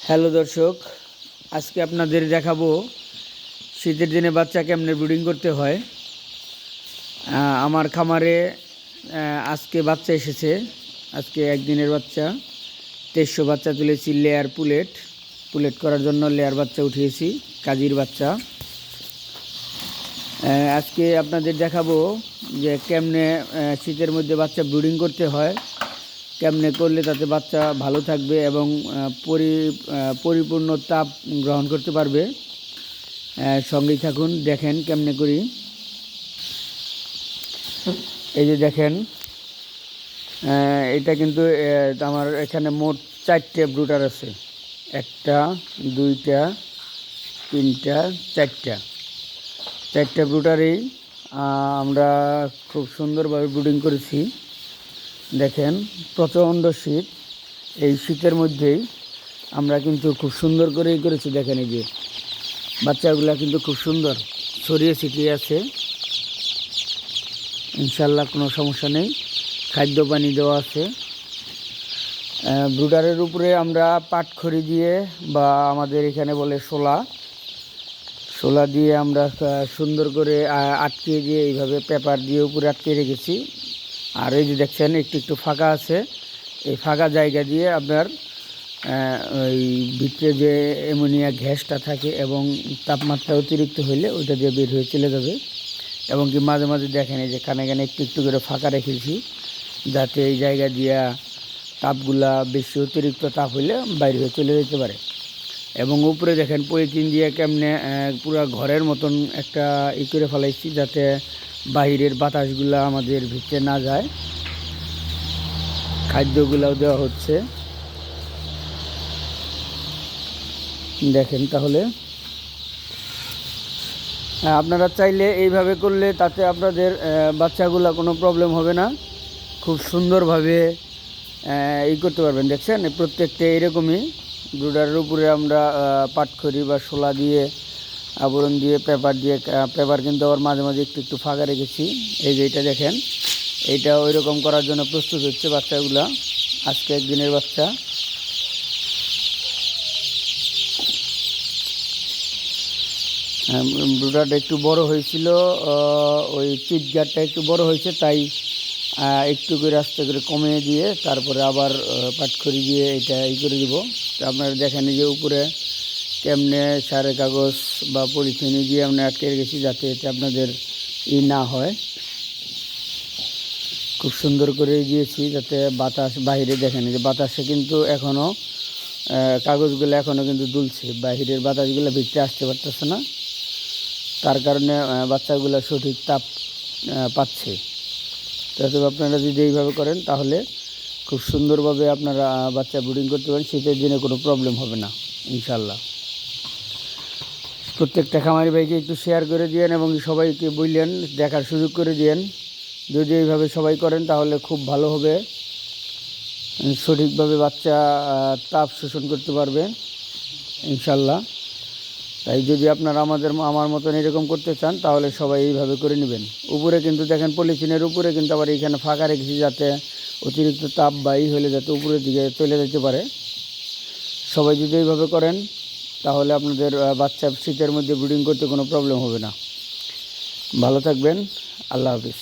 Hello দর্শক, আজকে আপনাদের দেখাবো শীতের দিনে বাচ্চা কেমনে ব্রিডিং করতে হয়। আমার খামারে আজকে বাচ্চা এসেছে। আজকে একদিনের বাচ্চা 2300 বাচ্চা তুলেছি। লেয়ার পুলেট করার জন্য লেয়ার বাচ্চা উঠিয়েছি, কাজির বাচ্চা। আজকে আপনাদের দেখাবো যে কেমনে শীতের মধ্যে বাচ্চা ব্রিডিং করতে হয়, কেমনে করলে তাতে বাচ্চা ভালো থাকবে এবং পরিপূর্ণ তাপ গ্রহণ করতে পারবে। সঙ্গেই থাকুন, দেখেন কেমনে করি। এই যে দেখেন, এটা কিন্তু আমার এখানে মোট 4টে ব্রুডার আছে। 1টা 2টা 3টা 4টা ব্রুডারেই আমরা খুব সুন্দরভাবে ব্রিডিং করেছি। দেখেন, প্রচণ্ড শীত। এই শীতের মধ্যেই আমরা কিন্তু খুব সুন্দর করেই করেছি। দেখেন, এই যে বাচ্চাগুলো কিন্তু খুব সুন্দর ছড়িয়ে ছিটিয়ে আছে। ইনশাল্লাহ কোনো সমস্যা নেই, খাদ্য পানি দেওয়া আছে। ব্রুডারের উপরে আমরা পাটখড়ি দিয়ে বা আমাদের এখানে বলে শোলা দিয়ে আমরা সুন্দর করে আটকিয়ে দিয়ে এইভাবে পেপার দিয়ে উপরে আটকে রেখেছি। আর এই যে দেখছেন একটু একটু ফাঁকা আছে, এই ফাঁকা জায়গা দিয়ে আপনার ওই ভিতরে যে অ্যামোনিয়া গ্যাসটা থাকে এবং তাপমাত্রা অতিরিক্ত হইলে ওইটা দিয়ে বের হয়ে চলে যাবে। এবং কি মাঝে মাঝে দেখেন এই যে কানে একটু একটু করে ফাঁকা রেখেছি, যাতে এই জায়গা দিয়া তাপগুলা বেশি অতিরিক্ত তাপ হইলে বাইরে হয়ে চলে যেতে পারে। এবং উপরে দেখেন পলিথিন দিয়ে কেমনে পুরো ঘরের মতন একটা করে ফেলাইছি, যাতে বাহিরের বাতাসগুলা আমাদের ভিতরে না যায়। খাদ্যগুলাও দেওয়া হচ্ছে, দেখেন। তাহলে আপনারা চাইলে এইভাবে করলে তাতে আপনাদের বাচ্চাগুলা কোনো প্রবলেম হবে না, খুব সুন্দরভাবে করতে পারবেন। দেখছেন, প্রত্যেকটা এরকমই ব্রুডারের উপরে আমরা পাটখড়ি বা শোলা দিয়ে আবরণ দিয়ে পেপার কিন্তু আবার মাঝে মাঝে একটু একটু ফাঁকা রেখেছি। এই যে এটা দেখেন, এইটা ওই রকম করার জন্য প্রস্তুত হচ্ছে বাচ্চাগুলা। আজকে একদিনের বাচ্চা। ব্রুডারটা একটু বড় হয়েছিল, ওই চিটগারটা একটু বড় হয়েছে, তাই একটু করে আস্তে করে কমিয়ে দিয়ে তারপরে আবার পাটখড়ি দিয়ে এটা করে দিব। তো আপনারা দেখেন যে উপরে কেমনে সারের কাগজ বা পলিথিনে দিয়ে আমরা আটকে রেখেছি, যাতে এতে আপনাদের না হয়। খুব সুন্দর করে দিয়েছি যাতে বাতাস বাইরে, দেখেন যে বাতাসে কিন্তু এখনও কাগজগুলো এখনও কিন্তু দুলছে, বাহিরের বাতাসগুলো ভিতরে আসতে পারতেছে না, তার কারণে বাচ্চাগুলো সঠিক তাপ পাচ্ছে। তো আপনারা যদি এইভাবে করেন তাহলে খুব সুন্দরভাবে আপনারা বাচ্চা ব্রিডিং করতে পারেন। শীতের দিনে কোনো প্রবলেম হবে না ইনশাল্লাহ। প্রত্যেকটা খামারি ভাইকে একটু শেয়ার করে দিয়েন এবং সবাইকে বললেন দেখার সুযোগ করে দিয়েন। যদি এইভাবে সবাই করেন তাহলে খুব ভালো হবে, সঠিকভাবে বাচ্চা তাপ শোষণ করতে পারবে ইনশাল্লাহ। তাই যদি আপনারা আমার মতন এরকম করতে চান তাহলে সবাই এইভাবে করে নেবেন। উপরে কিন্তু দেখেন পলিথিনের উপরে কিন্তু আবার এইখানে ফাঁকা রেখেছি, যাতে অতিরিক্ত তাপ বা হলে যাতে উপরের দিকে চলে যেতে পারে। সবাই যদি এইভাবে করেন তাহলে আপনাদের বাচ্চা শীতের মধ্যে ব্রিডিং করতে কোনো প্রবলেম হবে না। ভালো থাকবেন, আল্লাহ হাফিজ।